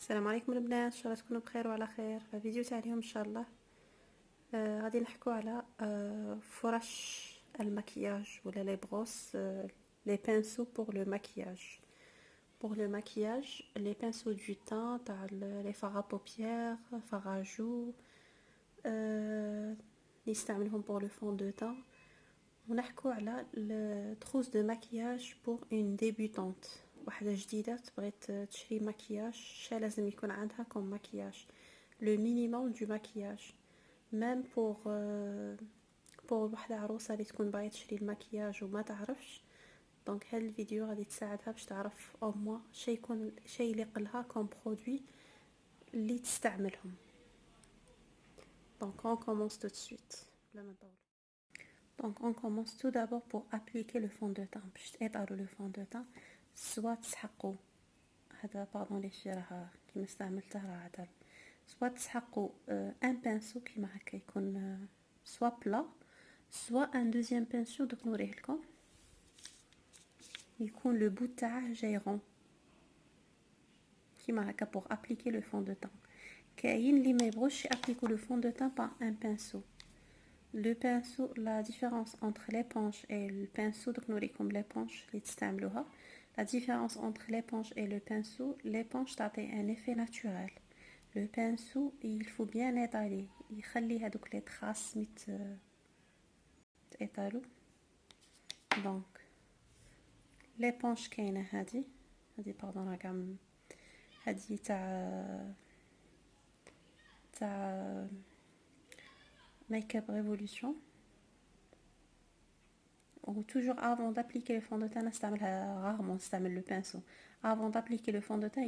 السلام عليكم البنات، ان شاء الله تكونوا بخير وعلى خير. في الفيديو تاع اليوم ان شاء الله غادي نحكوا على فرش المكياج ولا لي بروس، لي بانسو بور لو مكياج. بور لو مكياج لي بانسو دو تان تاع لي فاغ بوبيير، فاغ جو، نستعملهم بور لو فون دو تان. ونحكوا على التروس دو مكياج بور اون ديبيوتونت، واحدة جديدة تبغيت تشري مكياج. شا لازم يكون عندها كوم مكياج؟ لو مينيموم دو مكياج ميم بور واحدة عروسة اللي تكون باغية تشري المكياج وما تعرفش. دونك هاد الفيديو غادي تساعدها باش تعرف او موا شي يكون شي يليق لها كوم برودوي اللي تستعملهم. دونك on commence tout de suite بلا ما نطول. Donc on commence tout d'abord pour appliquer le fond de teint. باش تاطروا لو فون دو تان، سوا تسحقوا هذا باردون لي شي راه كيما استعملته راه عدل، سوا تسحقوا ان بانسو كيما هكا يكون سوا بلا، سوا ان دوزيام بانسو. دوك نوريه لكم يكون لو بوت تاعه جاي رون كيما هكا بور ابليكي لو فون دو تان. كاين اللي ما يبغوش يابليكو لو فون دو تان با ان بانسو. Le pinceau, la différence entre l'éponge et le pinceau, donc nous avons l'éponge, la différence entre l'éponge et le pinceau, l'éponge a un effet naturel. Le pinceau, il faut bien étaler, il خلي هذوك les traces étalou. Donc l'éponge كاينه هذه pardon راكم هذه تاع Make Up Revolution. Ou toujours avant d'appliquer le fond de teint, rarement le pinceau. Avant d'appliquer le fond de teint,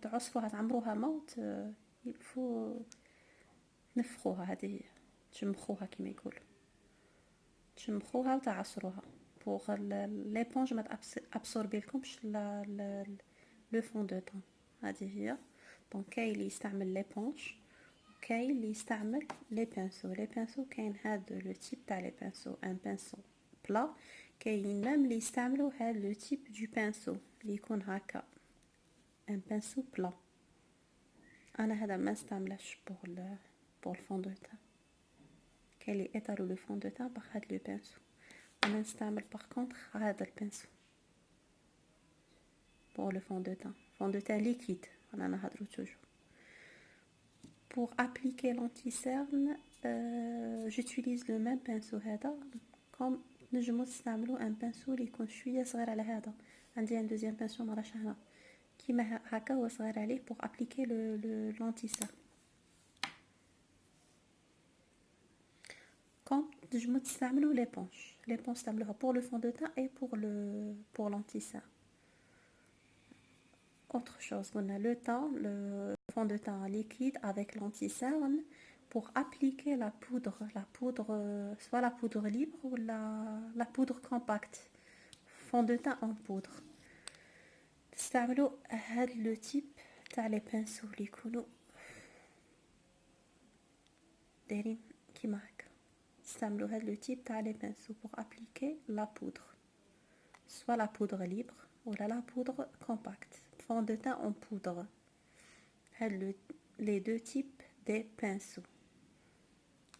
تعصفوها تعمروها موت. il faut تنفخوها، هذه تشمخوها كما يقولوا، تشمخوها وتعصروها بوغ ليبونج ما تابسوربي لكمش لو فون دو تان. هذه هي. دونك كاين اللي يستعمل ليبونج، كاين اللي يستعمل لي بانسو. لي بانسو كاين هاد لو تيب تاع لي بانسو، ان بانسو بلا. كاين ميم اللي يستعملوا هاد لو تيب دو بانسو اللي يكون هكا ان بانسو بلا. انا هذا ما استعملش بور الفون دو تان. كاين اللي اطاروا لو فون دو تان بهاد لو بانسو، انا نستعمل باغ كونطخ هذا البانسو بور لو فون دو تان ليكيد. انا نهضروا توجور. Pour appliquer l'anti-cerne, j'utilise le même pinceau هذا. comme نجمو تستعملوا ان بانسو اللي يكون شويه صغير على هذا. عندي ان دوزيام بانسو مراش هنا كيما هكا هو صغير عليه pour appliquer l'anti-cerne. comme نجمو تستعملوا ليبونج تستعملوها pour le fond de teint et pour l'anti-cerne. Autre chose, on a le teint, le fond de teint liquide avec l'anti-cerne pour appliquer la poudre, soit la poudre libre ou la poudre compacte. Fond de teint en poudre. تستعملوا هاد لو تيب تاع لي بانسو اللي يكونوا دايرين كيما هكا. تستعملوا هاد لو تيب تاع لي بانسو pour appliquer la poudre, soit la poudre libre ou la poudre compacte. Fond de teint en poudre. Les deux types des pinceaux.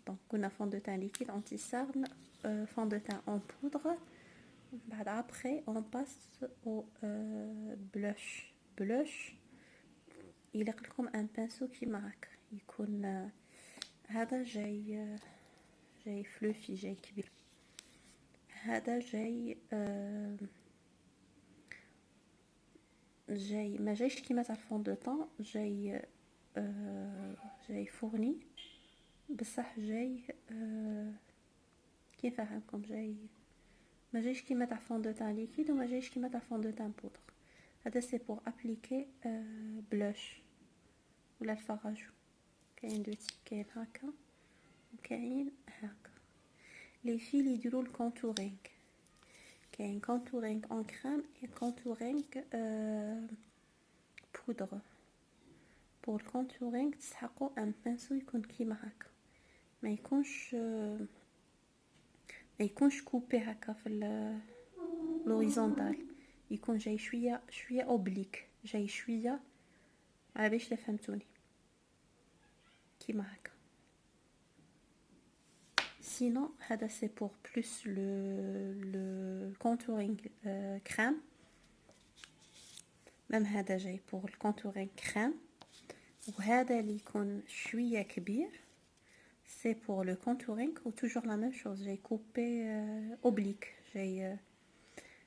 Donc on a fond de teint liquide anti-cerne, fond de teint en poudre. Après on passe au blush. il est comme un pinceau qui marque. يكون هذا جاي فلوفي، جاي كبير. هذا جاي ما جايش كيما تاع الفون دو طون، جاي فورني بصح جاي كيف نفهمكم، ما جايش كيما تاع فون دو طون ليكيد وما جايش كيما تاع فون دو طون بودر. هذا سي بور ابليكي بلوش ولا الفراجو. كاين دو تيب، كاين هكا وكاين هكا. لي في اللي يديروا الكونتورينغ، كاين كونتورينغ اون كريم اي كونتورينغ بودر. بور الكونتورينغ تسحقوا ان بانسو يكون كيما هكا، ما يكونش كوبي هكا في لوريزونتال، يكون جاي شويه اوبليك، جاي شويه على باش تفهمتوني كيما هكا. Sinon, هذا c'est pour plus le contouring crème. même هذا جاي pour le contouring crème. وهذا اللي يكون شوية كبير c'est pour le contouring ou toujours la même chose. J'ai coupé oblique.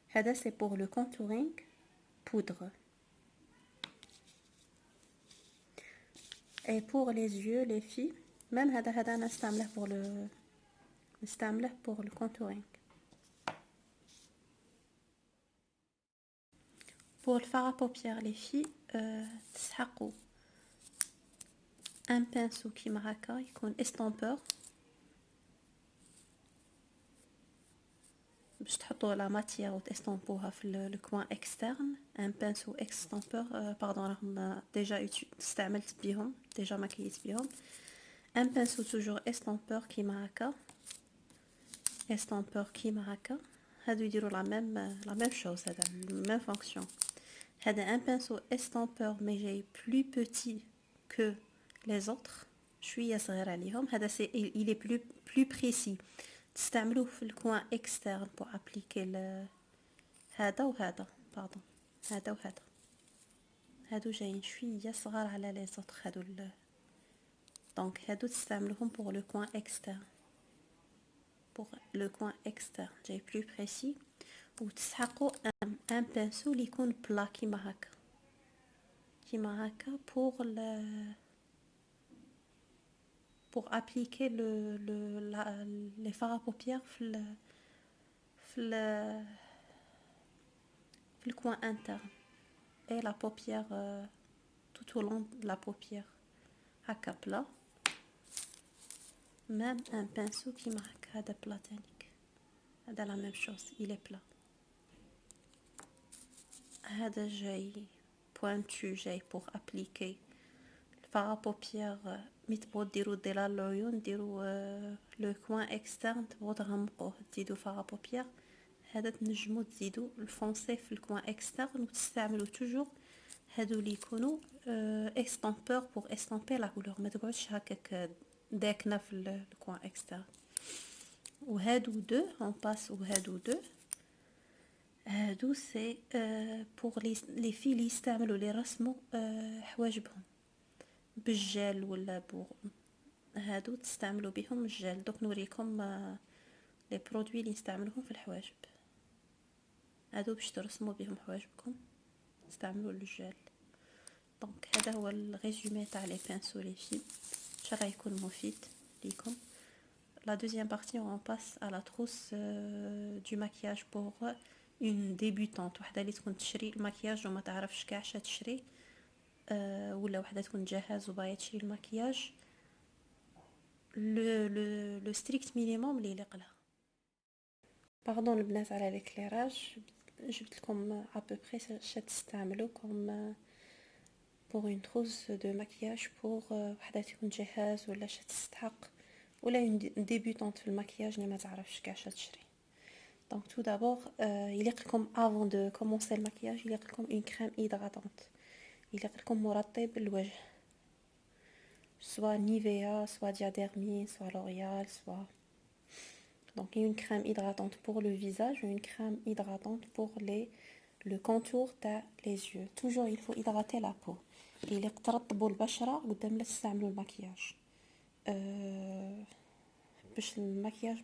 هذا c'est pour le contouring poudre. Et pour les yeux les filles, même هذا نستعمله pour le contouring. Pour le fard à paupières les filles, تسحقوا un pinceau كيما هكا يكون estompeur باش تحطوا لا ماتيير وتستامبوها في لو كوان اكسترن. ان بانسو اكستامبور باردون راهم ديجا استعملت بيهم ديجا ماكيت بيهم. ان بانسو توجور استامبور كيما هكا، استامبور كيما هكا. هادو يديروا لا ميم شوز، هذا ميم فونكسيون. هذا ان بانسو استامبور مي جاي بلو بوتي كو لي زوتر، شويه صغير عليهم. هذا سي il est plus précis. تستعملوه في الكوان اكسترن بو ابليكي هذا وهذا باردون، هذا وهذا. هادو جايين شويه صغار على لي زوتر هادو دونك هادو تستعملوهم بور لو كوان اكسترن. بور لو كوان اكسترن جاي بلو بريسي. وتسحقوا ان بانسو اللي يكون بلا كيما هكا، كيما هكا بور pour appliquer les fards à paupières le coin interne et la paupière tout au long de la paupière هكا plat. même un pinceau qui marque هذا platanique، هذا la même chose il est plat. هذا جاي pointu جاي pour appliquer الفار à paupières. مي تبغوا ديروا ديال العيون ديروا لو كوان اكسترن، تبغوا تغمقوه تزيدوا فار بوبيير. هذا تنجموا تزيدوا الفونسي في الكوان اكسترن وتستعملوا توجور هادو اللي يكونوا استامبور بور استامبي لا كولور، ما تقعدش هكاك داكنه في الكوان اكسترن. وهادو دو اون باس، وهادو دو هادو سي بور لي في اللي يستعملوا لي رسموا حواجبهم بالجل ولا هادو تستعملوا بهم الجل. دوك نوريكم لي برودوي اللي نستعملوهم في الحواجب. هادو باش ترسموا بهم حواجبكم استعملوا الجل. دونك هذا هو الريزومي تاع لي بانسو لي في، ان شاء الله يكون مفيد ليكم. La deuxième partie on passe à la trousse du maquillage pour une débutante. وحده اللي تكون تشري المكياج وما تعرفش كاع اش تشري، ولا وحده تكون جاهز وباغيه تشري المكياج. لو ستريكت مينيموم اللي يليق لها. باردون البنات على ليكليراج، جبت لكم à peu près اش تستعملوا كوم pour une trousse de maquillage pour وحده تكون جاهز ولا اش تستحق، ولا une débutante في المكياج اللي ما تعرفش كاع اش تشري. Donc tout d'abord يليق لكم avant de commencer le maquillage يليق لكم une crème hydratante، يليق لكم مرطب الوجه، soit Nivea, soit Diadermie, soit L'Oréal, soit... Donc une crème hydratante pour le visage, une crème hydratante pour le contour des yeux. Toujours il faut hydrater la peau. اللي ترطبوا البشرة قدام لا تستعملوا المكياج، باش المكياج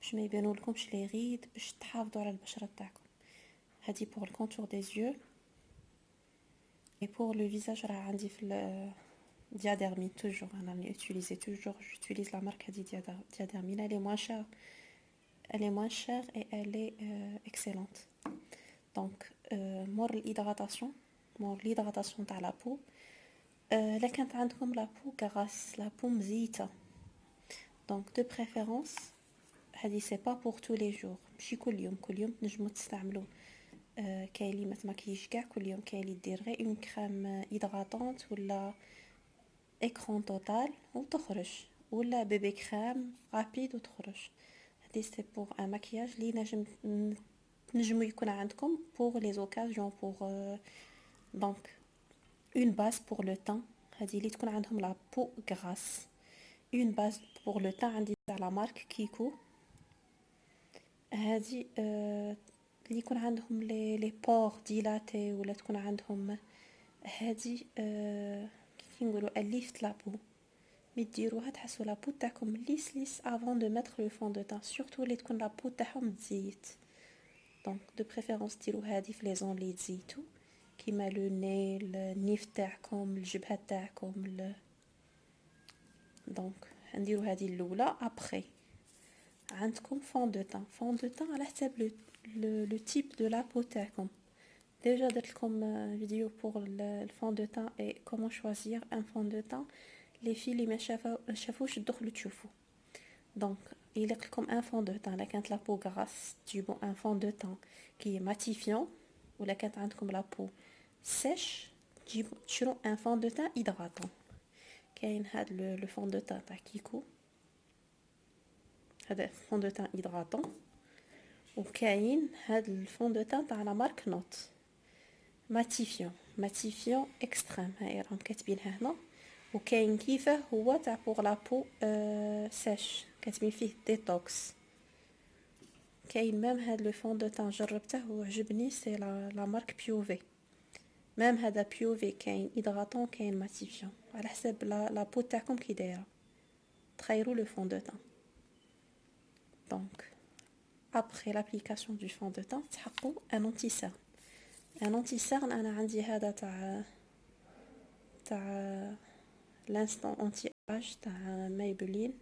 باش ما يبانوا لكمش لي غيد، باش تحافظوا على البشرة تاعكم. هذه pour le contour des yeux. Et pour le visage راه عندي في Diadermie toujours, j'utilise la marque Diadermie. Elle est moins chère et elle est excellente. Donc مور l'hydratation تاع la peau. الا كانت عندكم la peau grasse, la peau مزيته، donc de préférence هذه c'est pas pour tous les jours، ماشي كل يوم تنجموا تستعملوا. كاين اللي ما تماكيش كاع كل يوم، كاين اللي دير غير اون كريم هيدراتونت ولا écran total وتخرج، ولا بيبي كريم رابيد وتخرج. هذه سي بور ان ماكياج اللي نجم تنجموا يكون عندكم pour les occasions pour donc une base pour le teint هذه اللي تكون عندهم la peau grasse. Une base pour le teint عندي تاع la marque كيكو. هذه اللي يكون عندهم لي بور ديلاتي ولا تكون عندهم هذه كيف نقولوا اليفت لابو مي ديروها تحسوا لابو تاعكم ليس avant de mettre le fond de teint surtout اللي تكون لابو تاعهم تزيت. دونك دو بريفيرونس ديروا هذه في لي زون اللي تزيتوا كيما لو ني النيف تاعكم الجبهه تاعكم دونك نديروا هذه الاولى. ابري عندكم فون دو تان. فون دو تان على حساب لو تيب دو لا بو تاعكم. ديجا درت لكم فيديو بور الفون دو تان اي كومون شوازير ان فون دو تان. لي في اللي ما شافوش تدخلوا تشوفوا. دونك يليق لكم ان فون دو تان لا كانت لا بو غراس تجيبوا ان فون دو تان كي ماتيفيون ولا كانت عندكم لا بو سيش تشرو ان فون دو تان هيدراتون. كاين هاد لو فون دو تان تاع كيكو هذا فون دو تان هيدراتون وكاين هاد الفون دو تان تاع لا مارك نوت ماتيفيون اكستريم هاي راهم كاتبينها هنا. وكاين كيفه هو تاع بوغ لا بو سيش كاتبين فيه ديتوكس. كاين ميم هاد لو فون دو تان جربته وعجبني سي لا مارك بيوفي. ميم هذا بيوفي كاين هيدراتون كاين ماتيفيون على حسب لا بو تاعكم كي دايره تخيروا لو فون دو تان. دونك après l'application du fond de teint تحقوا un anti-cerne. un anti-cerne انا عندي هذا تاع l'instant anti-âge تاع مايبلين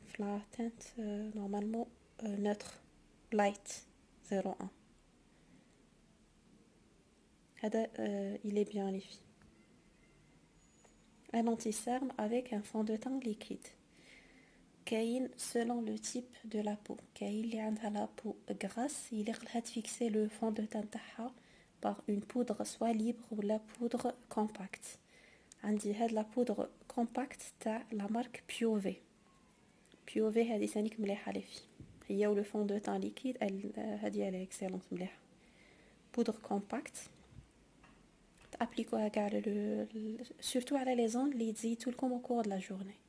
فلا تنت normalement neutre light 01. هذا il est bien les filles. un anti-cerne avec un fond de teint liquide. كاين selon le type de la peau. كاين اللي عندها la peau grasse يليق لها تفيكسي le fond de teint تاعها par une poudre soit libre ou la poudre compacte. عندي هاد la poudre compacte تاع la marque Piove. Piove هذه ثانيك مليحة لي في هي و le fond de teint liquide هذه elle est excellente مليحة. poudre compacte تابليكوها كاع surtout على لي زون اللي تزيتوا لكم au cours de la journée.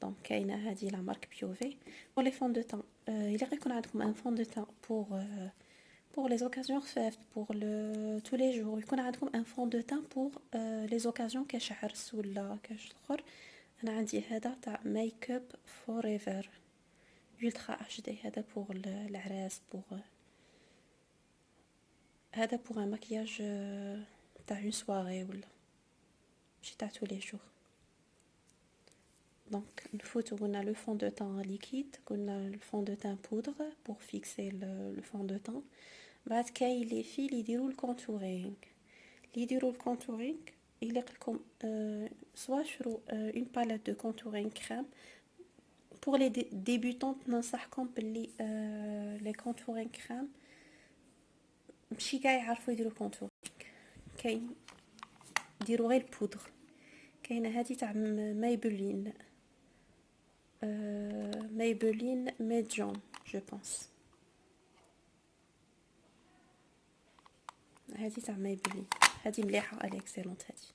دونك كاينه هذه لا مارك بيوفي. بور لي فون دو تان الا يكون عندكم ان فون دو تان pour les occasions خفاف pour le tous les jours يكون عندكم un fond de teint pour les occasions كاش عرس ولا كاش الاخر. انا عندي هذا تاع ميك اب فور ايفر ultra HD. هذا pour العراس pour هذا pour un maquillage تاع une soirée ولا ماشي تاع tous les jours. Donc, on a le fond de teint liquide, on a le fond de teint poudre pour fixer le fond de teint. بعد كاين les filles اللي يديروا الكونتورينغ. اللي يديروا الكونتورينغ يليق لكم soit شرو une palette de contouring crème. pour les débutantes ننصحكم باللي les contouring crème ماشي كاع يعرفوا يديروا الكونتورينغ. كاين يديروا غير البودر. كاينه هذه تاع مايبلين Maybelline Medium je pense. هذه تاع Maybelline هذه مليحه elle est excellente. هذه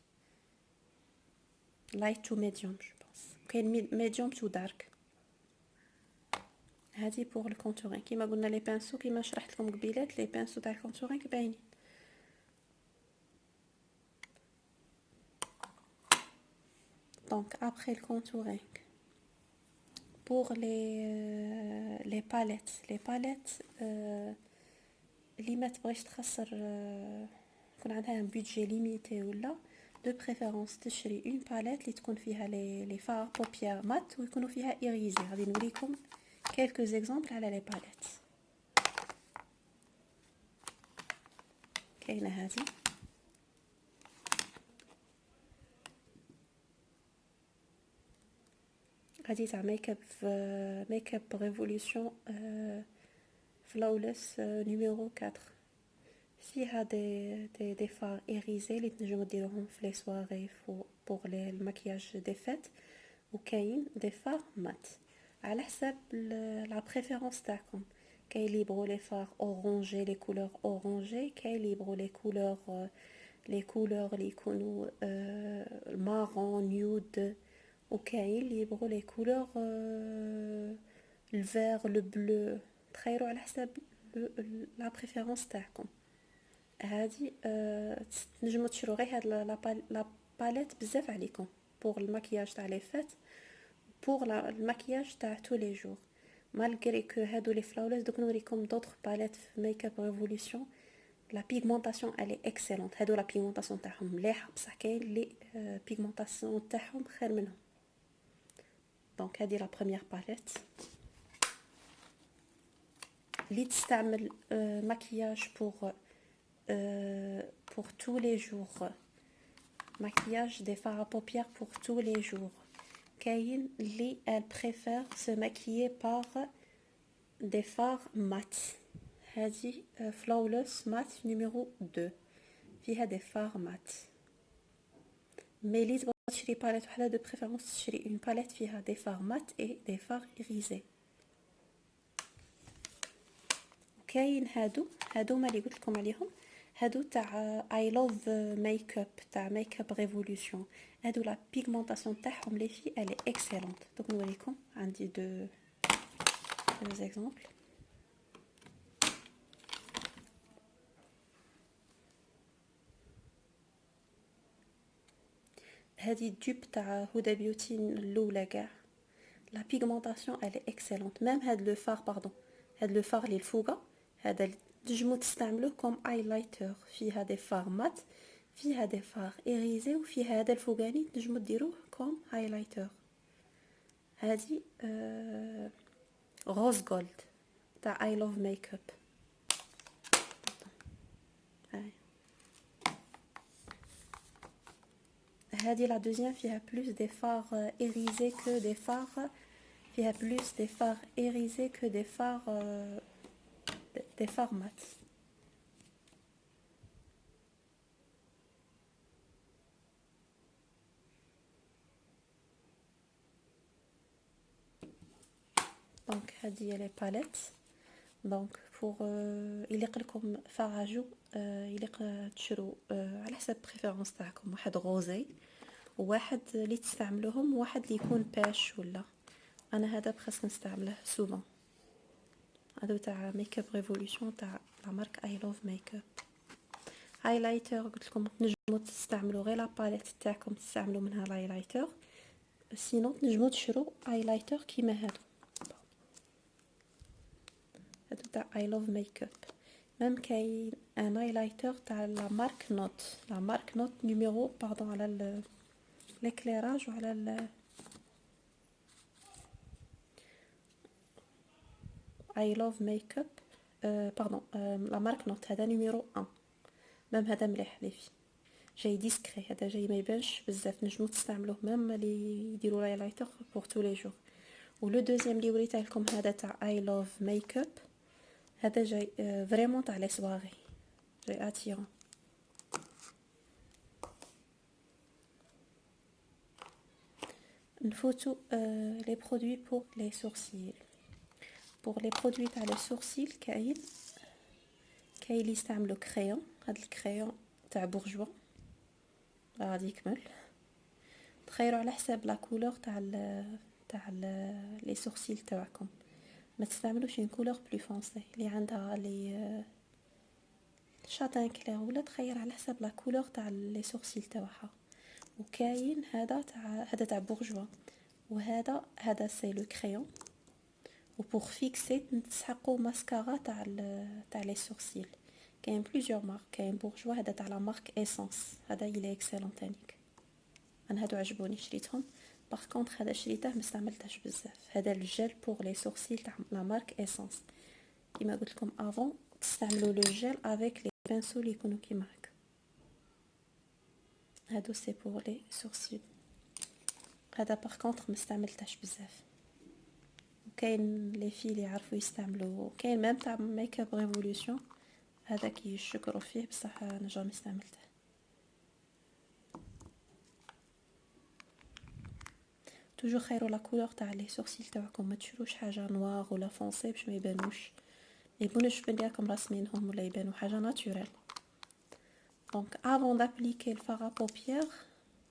light to medium je pense. كاين medium to dark. هذه pour le contouring كيما قلنا لي بانسو كيما شرحت لكم قبيلات لي بانسو تاع الكونتورينغ باينين. donc après le contouring pour les palettes اللي ما تبغيش تخسر يكون عندها un budget limité ولا de préférence تشري une palette اللي تكون فيها les fards paupières mat ويكونوا فيها irisés. غادي نوريكم quelques exemples على les palettes. كاينه هذه هذه تاع ميك اب ريفولوشن فلولس نيميرو 4 فيها دي فار ايريزي اللي تنجموا ديروهم في لي سواري بور لي الماكياج دي فيت. وكاين دي فار مات على حسب la préférence تاعكم. كاين اللي يبغوا لي فار اورانجي لي كولور اورانجي، كاين اللي يبغوا لي كولور اللي يكونوا المارون نيود، وكاين اللي يبغوا لي كولور الفير لو بلو. تخيروا على حسب لا بريفيرونس تاعكم. هادي تنجموا تشرو غير هاد لا باليت بزاف عليكم بوغ الماكياج تاع لي فات، بوغ الماكياج تاع تو لي جور. مالغري كو هادو لي فلاولز دوك نوريكم دوطخ باليت في ميك اب ريفولوشن. لا بيغمونطاسيون الي اكسلونت، هادو لا بيغمونطاسيون تاعهم مليحه، بصح كاين لي بيغمونطاسيون تاعهم خير منهم. دونك هادي لا بروميير باليت اللي تستعمل ماكياج pour tous les jours. Maquillage des fards à paupières pour tous les jours. Kayin li elle préfère se maquiller par des fards mat. Hadi flawless mat numéro 2. فيها des fards mat. Mais li تبغي تشري palette وحده de préférence تشري une palette فيها des fards mat et des fards irisés. كاين هادو ما اللي قلت لكم عليهم، هادو تاع اي لوف ميك اب تاع ميك اب ريفولوشن. هادو لا بيغمونطاسيون تاعهم لي في الي اكسلونت. دوك نوريكم عندي دو زيكزامبل. هادي الدوب تاع هدى بيوتي الاولى كاع، لا بيغمونطاسيون الي اكسلونت. ميم هاد لو فار باردون، هاد لو فار لي الفوقه هذا تنجمو تستعملوه كوم ايلايتر. فيها دي فار مات، فيها دي فار ايريزي، وفيها هذا الفوقاني تنجمو ديروه كوم هايلايتر. هذه روز جولد تاع اي لوف ميك اب. هذه لا دوزيام فيها بلوس دي فار ايريزي كو دي فار، فيها بلوس دي فار ايريزي كو دي فار مات. دونك هذه هي لي باليت. دونك بوغ يليق لكم فراجو يليق تشرو على حسب بريفيرونس تاعكم، واحد غوزي وواحد اللي تستعملوهم، وواحد اللي يكون باش ولا. انا هذا بخاص نستعمله سوفون. هذا تاع ميك اب ريفولوشن تاع لا مارك اي لوف ميك اب. هايلايتر قلت لكم تنجموا تستعملوا غير لا باليت تاعكم تستعملوا منها الهايلايتر، سينو تنجموا تشرو هايلايتر كيما هادو. هادو تاع اي لوف ميك اب. ميم كاين ان هايلايتر تاع لا مارك نوت، لا مارك نوت نيميرو باردون على l'éclairage وعلى I love makeup باردون لا مارك نوت. هذا نيميرو 1. ميم هذا مليح لي في جاي ديسكري، هذا جاي ما يبانش بزاف، نجمو تستعملوه ميم اللي يديروا لايلايتر بور تو لي جور. ولو دوزيام اللي وريته لكم هذا تاع اي لوف ميك اب، هذا جاي فريمون تاع لي سواغي، جاي اتيرون. نفوتو لي برودوي بور لي سورسيل. بور لي برودوي تاع لي سورسيل كاين اللي يستعملوا كريون. هاد الكريون تاع بورجوا غادي يكمل. تخيروا على حساب لا كولور تاع لي سورسيل تاعكم، ما تستعملوش اون كولور بلو فونسي اللي عندها لي شاتان كلير، ولا تخير على حساب لا كولور تاع لي سورسيل تاعها. وكاين هذا تاع بورجوا، وهذا سي لو كريون. وبور فيكسي نسحقوا ماسكارا تاع لي سورسيل. كاين بليزيور مارك، كاين بورجوا هذا تاع لا مارك ايسونس، هذا يلي اكسلون تانيك. انا هادو عجبوني شريتهم. باغ كونطخ هذا شريته ما استعملتهش بزاف. هذا الجيل بور لي سورسيل تاع لا مارك ايسونس. كيما قلت لكم افون تستعملوا لو جيل افيك لي بانسو اللي يكونوا كيما هكا. هادو سي بور لي سورسيل. هذا باغ كونطخ ما استعملتهش بزاف. كاين لي في اللي يعرفوا يستعملوا، كاين ميم تاع ميك اب ريفولوشن هذا كي يشكروا فيه، بصح انا جامي استعملته. توجور خيروا لا كولور تاع لي سورسيل تاعكم، ما تشروش حاجه نوار ولا فونسي باش ما يبانوش بلي راكم راسمينهم ولا يبانو حاجه ناتوريل. دونك افون دابليكي الفار بوبيير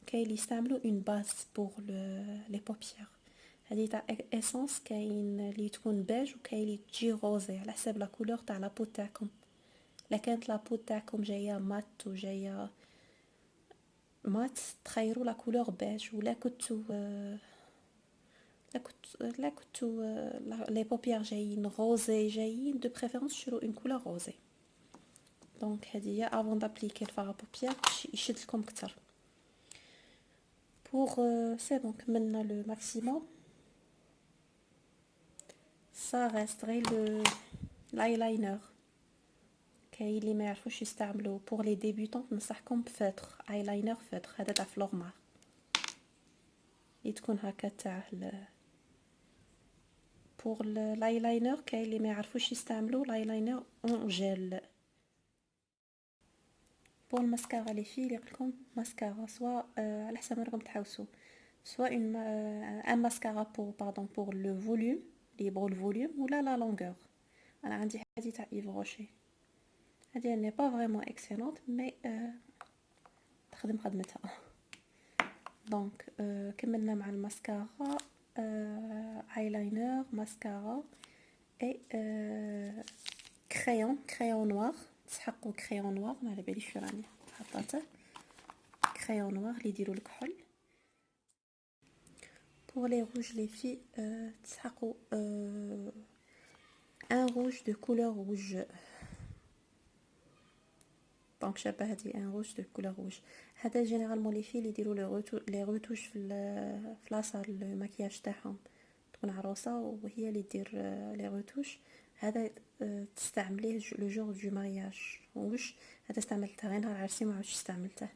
كاين اللي يستعملوا اون باز بور لي بوبيير. هذه تاع اسونس كاين اللي تكون بيج وكاين اللي تجي روزي على حسب لا كولور تاع لا بو تاعكم. لا كانت لا بو تاعكم جايه مات وجايه مات تخيروا لا كولور بيج، ولا كنتو لا كنتو لي بوبيير جايين روزي جايين دو بريفيرونس شرو اون كولور روزي. دونك هذه هي افون دابليكي الفار بوبيير باش يشد لكم كتر. بور سي بون كملنا لو ماكسيموم. ça reste غير الايلاينر. كاين اللي ما يعرفوش يستعملوا بور لي ديبيوتون، ننصحكم بفاتر ايلاينر فاتر، هذا تاع فلورمار تكون هكا تاع بور الايلاينر. كاين اللي ما يعرفوش يستعملوا الايلاينر اون جيل. بور الماسكارا لي في لكم ماسكارا سوا على حسب ما راكم تحوسوا، سوا ان ماسكارا بور باردون بور لو فوليوم لي بور الفوليوم ولا لا لونغور. انا عندي هذه تاع ايف روشي، هذه ني با فريمون اكسيلونت مي تخدم خدمتها. دونك كملنا مع الماسكارا، ايلاينر، ماسكارا اي كريون نوار. تسحقوا كريون نوار، ما على باليش شو راني حطاته، كريون نوار اللي يديروا الكحل. بور لي روج لي في تسحقوا ان روج دو كولور روج. دونك شابه هذه ان روج دو كولور روج. هذا جينيرالمون لي في اللي يديروا لي روتوش في لاصال الماكياج تاعهم، تكون عروسه وهي اللي دير لي روتوش. هذا تستعمليه لو جور دو مارياج روج. هذا استعملته غير نهار عرسي، ما عادش استعملته.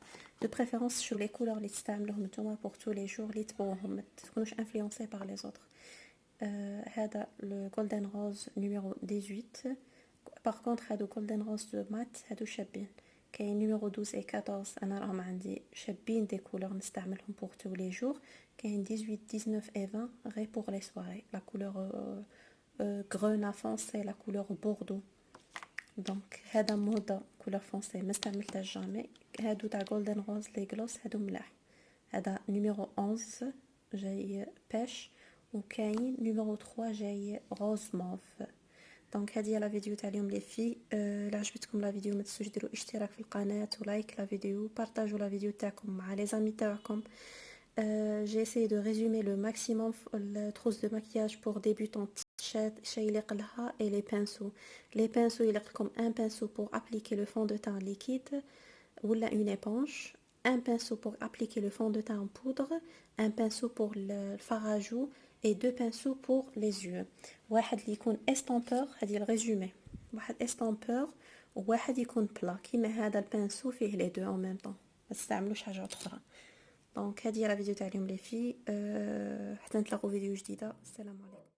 دو بريفيرونس شو لي كولور اللي تستعملوهم نتوما بور تو لي جور اللي تبغوهم، ما تكونوش انفلونسي بار لي زوتر. هذا لو جولدن روز نيميرو 18. باغ كونطخ هادو جولدن روز دو مات هادو شابين. كاين نيميرو 12 و 14 انا راهم عندي شابين دي كولور نستعملهم بور تو لي جور. كاين 18 19 et 20 غير بور لي سواري. لا كولور غرون فونسي، لا كولور بوردو. دونك هذا موضه كولور فونسي ما استعملتهاش جامي. هادو تاع جولدن روز لي غلوس هادو ملاح. هذا نيميرو 11 جاي بيش، وكاين نيميرو 3 جاي روز موف. دونك هذه هي لا فيديو تاع اليوم لي في. الا عجبتكم لا فيديو ما تنسوش ديروا اشتراك في القناه ولايك لا فيديو، بارطاجوا لا فيديو تاعكم مع لي زامي تاعكم. j'ai essayé de résumer le maximum la trousse de maquillage pour débutants. شيء يليق لها et les pinceaux. Les pinceaux يليق لكم un pinceau pour appliquer le fond de teint liquide ولا une éponge, un pinceau pour appliquer le fond de teint en poudre, un pinceau pour le fard à joues et deux pinceaux pour les yeux. واحد اللي يكون استامبور، هذه الريزومي، واحد استامبور وواحد يكون بلا. كيما هذا البانسو فيه لي دو en même temps، ما تستعملوش حاجه اخرى. دونك هذه هي لا فيديو تاع اليوم لي في. حتى نتلاقوا فيديو جديده. السلام عليكم.